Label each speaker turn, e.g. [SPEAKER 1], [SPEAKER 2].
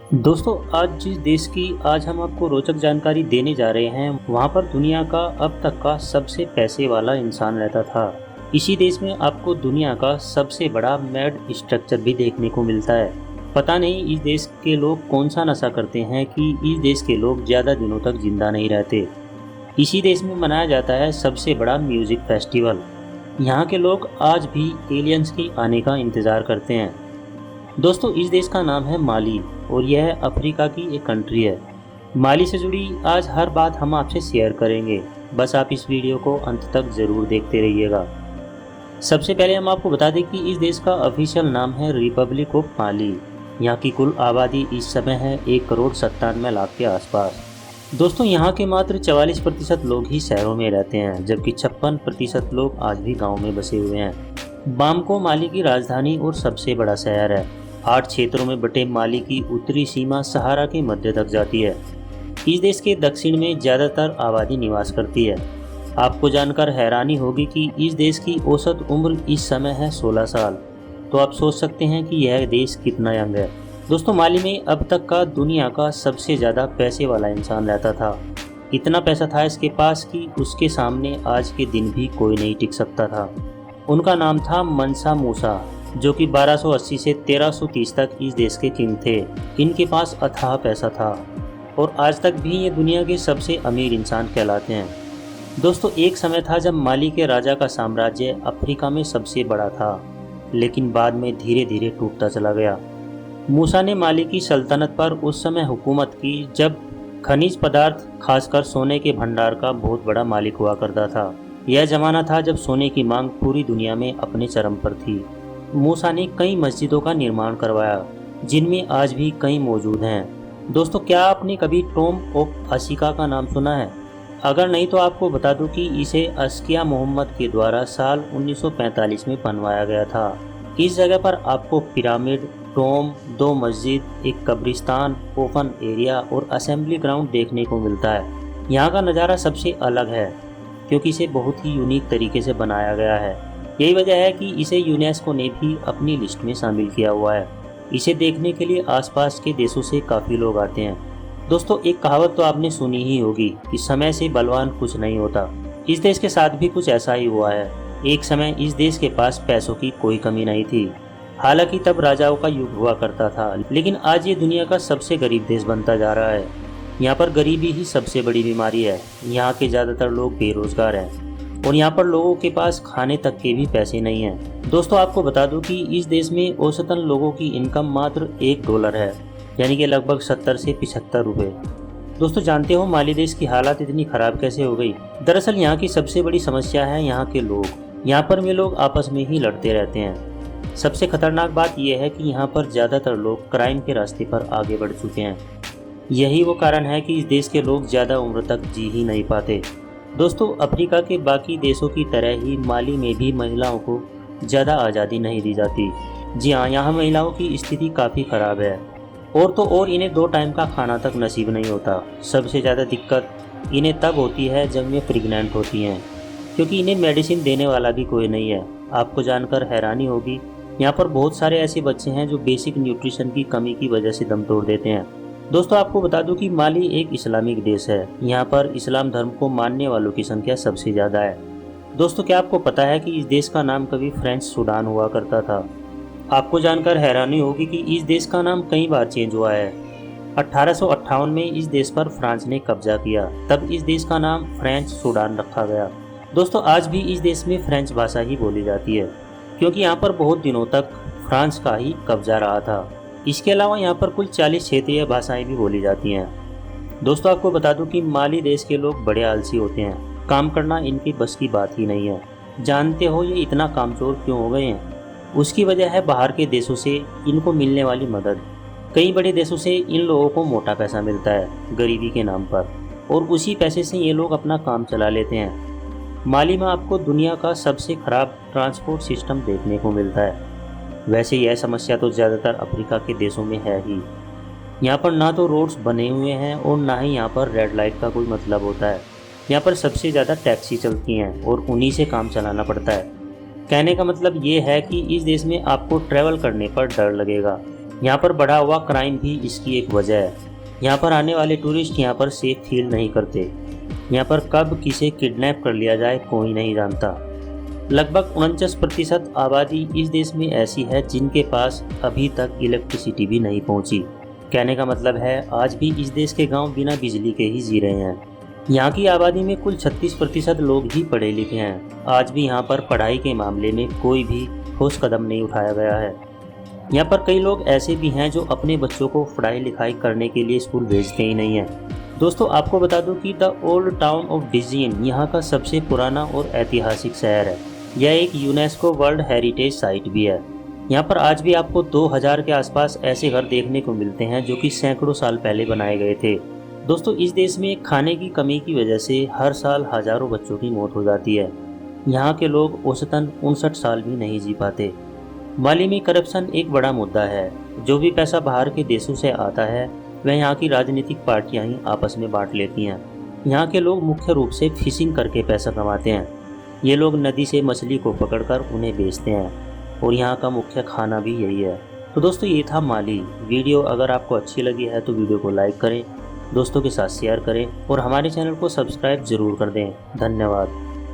[SPEAKER 1] दोस्तों, आज हम आपको रोचक जानकारी देने जा रहे हैं। वहाँ पर दुनिया का अब तक का सबसे पैसे वाला इंसान रहता था। इसी देश में आपको दुनिया का सबसे बड़ा मैड स्ट्रक्चर भी देखने को मिलता है। पता नहीं इस देश के लोग कौन सा नशा करते हैं कि इस देश के लोग ज़्यादा दिनों तक जिंदा नहीं रहते। इसी देश में मनाया जाता है सबसे बड़ा म्यूजिक फेस्टिवल। यहाँ के लोग आज भी एलियंस के आने का इंतज़ार करते हैं। दोस्तों, इस देश का नाम है माली और यह अफ्रीका की एक कंट्री है। माली से जुड़ी आज हर बात हम आपसे शेयर करेंगे। बस आप इस वीडियो को अंत तक ज़रूर देखते रहिएगा। सबसे पहले हम आपको बता दें कि इस देश का ऑफिशियल नाम है रिपब्लिक ऑफ माली। यहाँ की कुल आबादी इस समय है 1,97,00,000 के आसपास। दोस्तों, यहाँ के मात्र 44% लोग ही शहरों में रहते हैं, जबकि 56% लोग आज भी गाँव में बसे हुए हैं। बामको माली की राजधानी और सबसे बड़ा शहर है। 8 क्षेत्रों में बटे माली की उत्तरी सीमा सहारा के मध्य तक जाती है। इस देश के दक्षिण में ज़्यादातर आबादी निवास करती है। आपको जानकर हैरानी होगी कि इस देश की औसत उम्र इस समय है 16 साल। तो आप सोच सकते हैं कि यह देश कितना यंग है। दोस्तों, माली में अब तक का दुनिया का सबसे ज़्यादा पैसे वाला इंसान रहता था। इतना पैसा था इसके पास कि उसके सामने आज के दिन भी कोई नहीं टिक सकता था। उनका नाम था मनसा मूसा, जो कि 1280 से 1330 तक इस देश के किंग थे। इनके पास अथाह पैसा था और आज तक भी ये दुनिया के सबसे अमीर इंसान कहलाते हैं। दोस्तों, एक समय था जब माली के राजा का साम्राज्य अफ्रीका में सबसे बड़ा था, लेकिन बाद में धीरे धीरे टूटता चला गया। मूसा ने माली की सल्तनत पर उस समय हुकूमत की जब खनिज पदार्थ, खासकर सोने के भंडार का बहुत बड़ा मालिक हुआ करता था। यह जमाना था जब सोने की मांग पूरी दुनिया में अपने चरम पर थी। मूसा ने कई मस्जिदों का निर्माण करवाया, जिनमें आज भी कई मौजूद हैं। दोस्तों, क्या आपने कभी टॉम ऑफ असीका का नाम सुना है? अगर नहीं तो आपको बता दूं कि इसे अस्किया मोहम्मद के द्वारा साल 1945 में बनवाया गया था। इस जगह पर आपको पिरामिड, टॉम, 2 मस्जिद, एक कब्रिस्तान, ओपन एरिया और असेंबली ग्राउंड देखने को मिलता है। यहाँ का नज़ारा सबसे अलग है क्योंकि इसे बहुत ही यूनिक तरीके से बनाया गया है। यही वजह है कि इसे यूनेस्को ने भी अपनी लिस्ट में शामिल किया हुआ है। इसे देखने के लिए आसपास के देशों से काफ़ी लोग आते हैं। दोस्तों, एक कहावत तो आपने सुनी ही होगी कि समय से बलवान कुछ नहीं होता। इस देश के साथ भी कुछ ऐसा ही हुआ है। एक समय इस देश के पास पैसों की कोई कमी नहीं थी। हालांकि तब राजाओं का युग हुआ करता था, लेकिन आज ये दुनिया का सबसे गरीब देश बनता जा रहा है। यहाँ पर गरीबी ही सबसे बड़ी बीमारी है। यहाँ के ज़्यादातर लोग बेरोजगार हैं और यहाँ पर लोगों के पास खाने तक के भी पैसे नहीं हैं। दोस्तों, आपको बता दूं कि इस देश में औसतन लोगों की इनकम मात्र $1 है, यानी कि लगभग 70 से 75 रुपये। दोस्तों, जानते हो माली देश की हालत इतनी ख़राब कैसे हो गई? दरअसल यहाँ की सबसे बड़ी समस्या है यहाँ के लोग। यहाँ पर वे लोग आपस में ही लड़ते रहते हैं। सबसे खतरनाक बात यह है कि यहाँ पर ज़्यादातर लोग क्राइम के रास्ते पर आगे बढ़ चुके हैं। यही वो कारण है कि इस देश के लोग ज़्यादा उम्र तक जी ही नहीं पाते। दोस्तों, अफ्रीका के बाकी देशों की तरह ही माली में भी महिलाओं को ज़्यादा आज़ादी नहीं दी जाती। जी हाँ, यहाँ महिलाओं की स्थिति काफ़ी ख़राब है। और तो और इन्हें 2 टाइम का खाना तक नसीब नहीं होता। सबसे ज़्यादा दिक्कत इन्हें तब होती है जब ये प्रेग्नेंट होती हैं, क्योंकि इन्हें मेडिसिन देने वाला भी कोई नहीं है। आपको जानकर हैरानी होगी, यहाँ पर बहुत सारे ऐसे बच्चे हैं जो बेसिक न्यूट्रिशन की कमी की वजह से दम तोड़ देते हैं। दोस्तों, आपको बता दूं कि माली एक इस्लामिक देश है। यहाँ पर इस्लाम धर्म को मानने वालों की संख्या सबसे ज़्यादा है। दोस्तों, क्या आपको पता है कि इस देश का नाम कभी फ्रेंच सूडान हुआ करता था? आपको जानकर हैरानी होगी कि इस देश का नाम कई बार चेंज हुआ है। 1858 में इस देश पर फ्रांस ने कब्जा किया, तब इस देश का नाम फ्रेंच सूडान रखा गया। दोस्तों, आज भी इस देश में फ्रेंच भाषा ही बोली जाती है, क्योंकि यहाँ पर बहुत दिनों तक फ्रांस का ही कब्जा रहा था। इसके अलावा यहाँ पर कुल 40 क्षेत्रीय भाषाएं भी बोली जाती हैं। दोस्तों, आपको बता दूं कि माली देश के लोग बड़े आलसी होते हैं। काम करना इनकी बस की बात ही नहीं है। जानते हो ये इतना कामचोर क्यों हो गए हैं? उसकी वजह है बाहर के देशों से इनको मिलने वाली मदद। कई बड़े देशों से इन लोगों को मोटा पैसा मिलता है गरीबी के नाम पर, और उसी पैसे से ये लोग अपना काम चला लेते हैं। माली में आपको दुनिया का सबसे खराब ट्रांसपोर्ट सिस्टम देखने को मिलता है। वैसे यह समस्या तो ज़्यादातर अफ्रीका के देशों में है ही। यहाँ पर ना तो रोड्स बने हुए हैं और ना ही यहाँ पर रेड लाइट का कोई मतलब होता है। यहाँ पर सबसे ज़्यादा टैक्सी चलती हैं और उन्हीं से काम चलाना पड़ता है। कहने का मतलब ये है कि इस देश में आपको ट्रैवल करने पर डर लगेगा। यहाँ पर बढ़ा हुआ क्राइम भी इसकी एक वजह है। यहाँ पर आने वाले टूरिस्ट यहाँ पर सेफ फील नहीं करते। यहाँ पर कब किसे किडनैप कर लिया जाए कोई नहीं जानता। लगभग 49% आबादी इस देश में ऐसी है जिनके पास अभी तक इलेक्ट्रिसिटी भी नहीं पहुंची। कहने का मतलब है आज भी इस देश के गांव बिना बिजली के ही जी रहे हैं। यहाँ की आबादी में कुल 36% लोग ही पढ़े लिखे हैं। आज भी यहाँ पर पढ़ाई के मामले में कोई भी ठोस कदम नहीं उठाया गया है। यहाँ पर कई लोग ऐसे भी हैं जो अपने बच्चों को पढ़ाई लिखाई करने के लिए स्कूल भेजते ही नहीं हैं। दोस्तों आपको बता दूं कि the old town of Digene यहाँ का सबसे पुराना और ऐतिहासिक शहर है। यह एक यूनेस्को वर्ल्ड हेरिटेज साइट भी है। यहाँ पर आज भी आपको 2000 के आसपास ऐसे घर देखने को मिलते हैं जो कि सैकड़ों साल पहले बनाए गए थे। दोस्तों इस देश में खाने की कमी की वजह से हर साल हजारों बच्चों की मौत हो जाती है। यहाँ के लोग औसतन 59 साल भी नहीं जी पाते। माली में करप्शन एक बड़ा मुद्दा है। जो भी पैसा बाहर के देशों से आता है वह यहाँ की राजनीतिक पार्टियाँ ही आपस में बांट लेती हैं। यहाँ के लोग मुख्य रूप से फिशिंग करके पैसा कमाते हैं। ये लोग नदी से मछली को पकड़कर उन्हें बेचते हैं और यहाँ का मुख्य खाना भी यही है। तो दोस्तों ये था माली। वीडियो अगर आपको अच्छी लगी है तो वीडियो को लाइक करें, दोस्तों के साथ शेयर करें और हमारे चैनल को सब्सक्राइब जरूर कर दें। धन्यवाद।